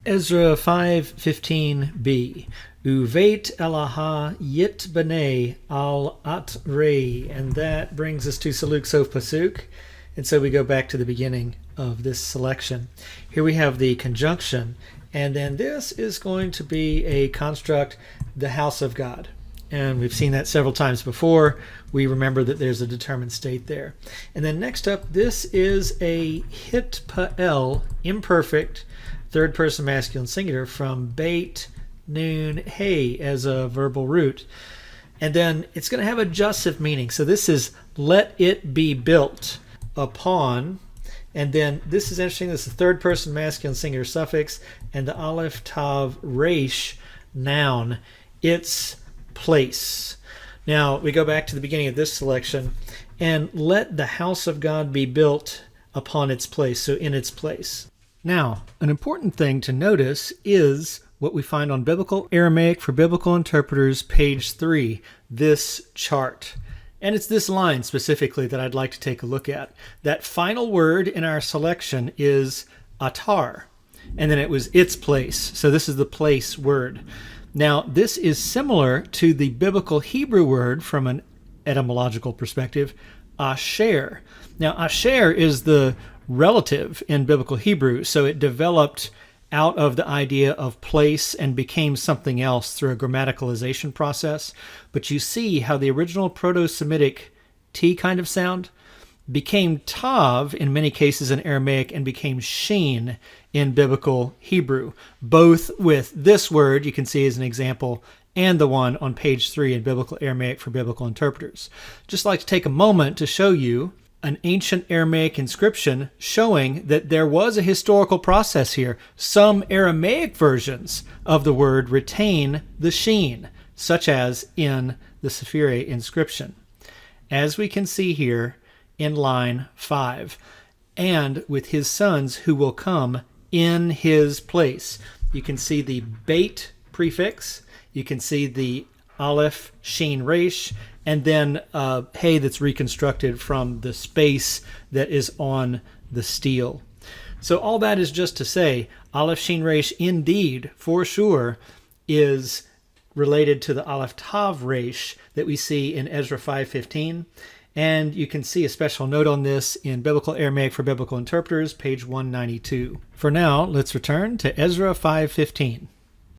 Ezra 5:15b. Uveit elaha yit b'nei al at-rei. And that brings us to Saluk Sof Pasuk. And so we go back to the beginning of this selection. Here we have the conjunction. And then this is going to be a construct, the house of God. And we've seen that several times before. We remember that there's a determined state there. And then next up, this is a hit pa'el, imperfect, third person masculine singular from beit, noon, hey as a verbal root. And then it's going to have a jussive meaning. So this is let it be built upon. And then this is interesting. This is third person masculine singular suffix and the aleph tav resh noun. Its place. Now we go back to the beginning of this selection and let the house of God be built upon its place. So in its place. Now, an important thing to notice is what we find on Biblical Aramaic for Biblical Interpreters, page 3, this chart. And it's this line specifically that I'd like to take a look at. That final word in our selection is atar, and then it was its place. So this is the place word. Now, this is similar to the biblical Hebrew word from an etymological perspective, asher. Now, asher is the relative in biblical Hebrew, so it developed out of the idea of place and became something else through a grammaticalization process. But you see how the original Proto-Semitic T kind of sound became tav in many cases in Aramaic and became sheen in biblical Hebrew, both with this word you can see as an example and the one on page 3 in Biblical Aramaic for Biblical Interpreters. Just like to take a moment to show you an ancient Aramaic inscription showing that there was a historical process here. Some Aramaic versions of the word retain the sheen, such as in the Sephirah inscription. As we can see here in line 5, and with his sons who will come in his place. You can see the beit prefix, you can see the aleph, sheen, resh, and then hey that's reconstructed from the space that is on the steel. So all that is just to say, aleph, sheen, resh indeed, for sure, is related to the aleph, tav, resh that we see in Ezra 5:15. And you can see a special note on this in Biblical Aramaic for Biblical Interpreters, page 192. For now, let's return to Ezra 5:15.